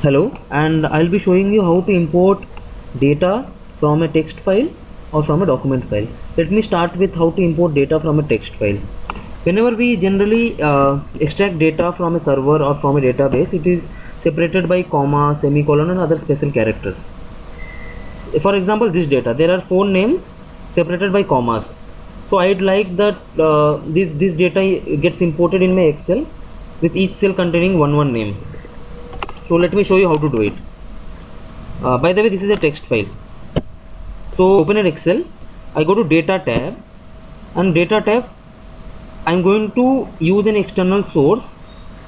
Hello, and I'll be showing you how to import data from a text file or from a document file. Let me start with how to import data from a text file. Whenever we generally extract data from a server or from a database, it is separated by comma, semicolon and other special characters. For example, this data, there are 4 names separated by commas. So I'd like that this data gets imported in my Excel with each cell containing one name. So let me show you how to do it. By the way, this is a text file. So open an Excel, I go to data tab, and data tab I'm going to use an external source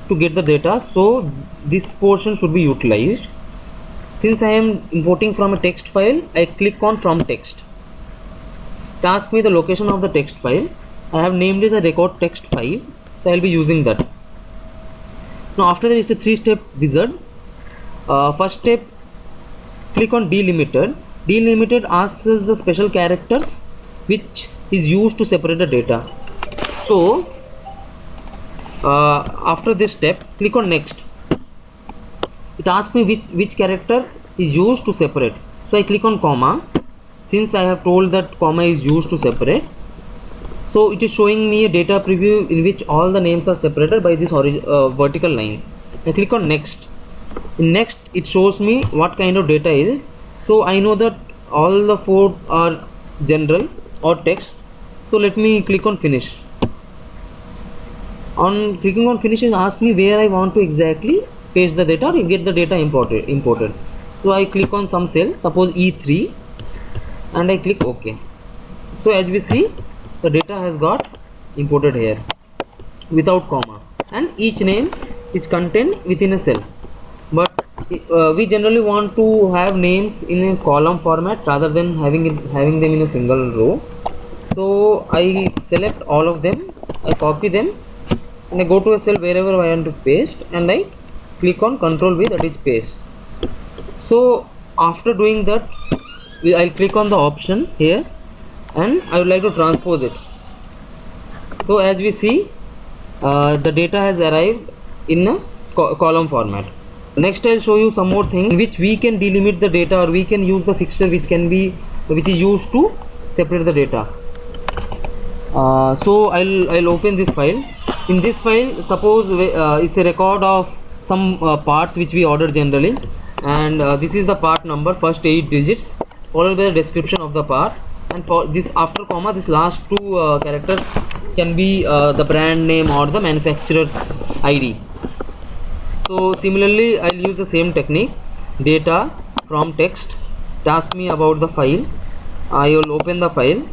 to get the data, so this portion should be utilized. Since I am importing from a text file, I click on from text. It asks me the location of the text file. I have named it as a record text file, so I'll be using that. Now after that, it's a 3-step wizard. First step, click on delimited. Delimited asks us the special characters which is used to separate the data. So after this step, click on next. It asks me which character is used to separate. So I click on comma. Since I have told that comma is used to separate, so it is showing me a data preview in which all the names are separated by these vertical lines. I click on next. In next, it shows me what kind of data is. So I know that all the 4 are general or text. So let me click on finish. On clicking on finish, it asks me where I want to exactly paste the data or get the data imported. So I click on some cell, suppose E3, and I click OK. So as we see, the data has got imported here without comma, and each name is contained within a cell. But we generally want to have names in a column format rather than having them in a single row. So I select all of them, I copy them, and I go to a cell wherever I want to paste, and I click on Ctrl V, that is paste. So after doing that, I'll click on the option here, and I would like to transpose it. So as we see, the data has arrived in a column format. Next, I'll show you some more things in which we can delimit the data, or we can use the fixture which is used to separate the data. So I'll open this file. In this file, suppose it's a record of some parts which we ordered generally, and this is the part number, first 8 digits, followed by the description of the part, and for this, after comma, this last 2 characters can be the brand name or the manufacturer's ID. So similarly, I'll use the same technique. Data from text, it asks me about the file. I will open the file.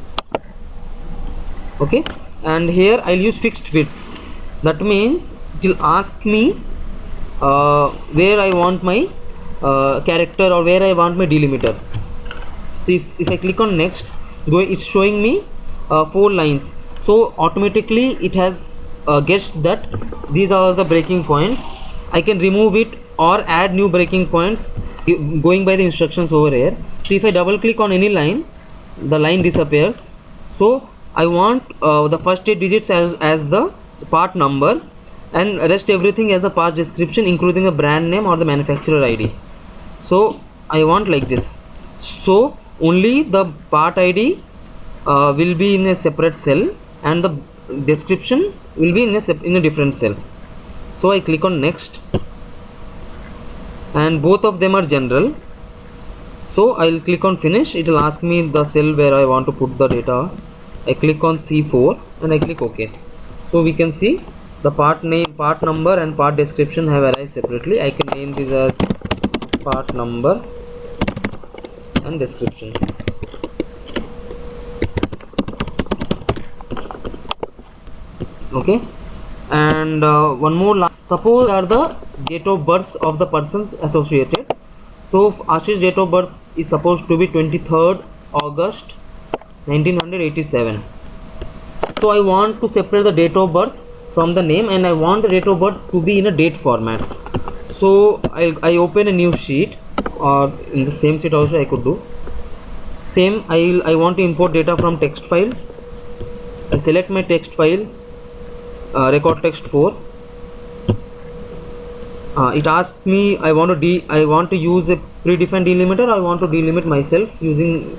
Okay, and here I'll use fixed width. That means it will ask me where I want my character, or where I want my delimiter. So if I click on next, it's showing me 4 lines. So automatically it has guessed that these are the breaking points. I can remove it or add new breaking points going by the instructions over here. So if I double click on any line, the line disappears. So I want the first 8 digits as the part number, and rest everything as the part description, including the brand name or the manufacturer ID. So I want like this. So only the part ID will be in a separate cell, and the description will be in a different cell. So I click on next, and both of them are general. So I'll click on finish. It will ask me the cell where I want to put the data. I click on C4 and I click OK. So we can see the part name, part number and part description have arrived separately. I can name this as part number and description. Okay, and one more, suppose are the date of birth of the persons associated. So Ashish's date of birth is supposed to be 23rd August 1987. So I want to separate the date of birth from the name, and I want the date of birth to be in a date format. So I open a new sheet, or in the same sheet also I could do same. I want to import data from text file. I select my text file, record text 4. it asks me I want to use a predefined delimiter, or I want to delimit myself using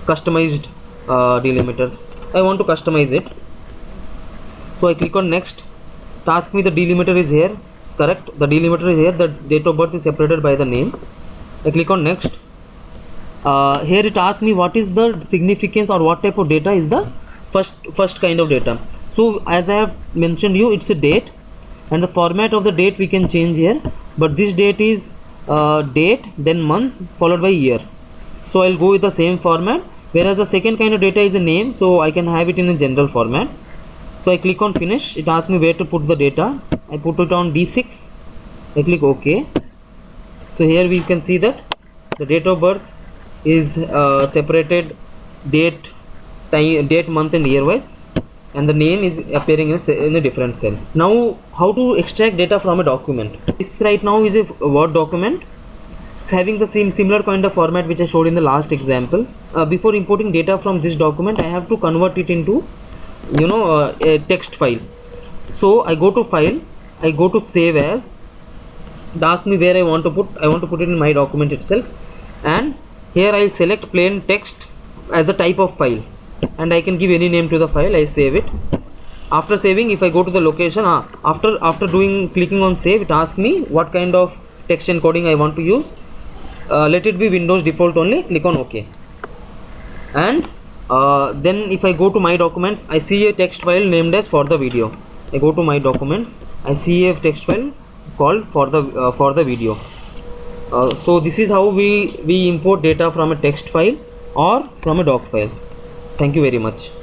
customized delimiters. I want to customize it, so I click on next. It asks me the delimiter is here. It's correct, the delimiter is here, the date of birth is separated by the name. I click on next. Here it asks me what is the significance or what type of data is the first kind of data. So as I have mentioned you, it's a date, and the format of the date we can change here, but this date is date, then month, followed by year. So I'll go with the same format, whereas the second kind of data is a name, so I can have it in a general format. So I click on finish. It asks me where to put the data. I put it on D6. I click OK. So here we can see that the date of birth is separated date, time, date, month and year wise, and the name is appearing in a different cell. Now how to extract data from a document. This right now is a Word document. It's having the similar kind of format which I showed in the last example. Before importing data from this document, I have to convert it into a text file. So I go to file, I go to save as. It asks me where I want to put it in my document itself, and here I select plain text as the type of file, and I can give any name to the file. I save it. After saving, if I go to the location, after clicking on save, it asks me what kind of text encoding I want to use. Let it be Windows default only. Click on OK, and then if I go to my documents, I see a text file named as for the video. I go to my documents, I see a text file called for the video. So this is how we import data from a text file or from a doc file. Thank you very much.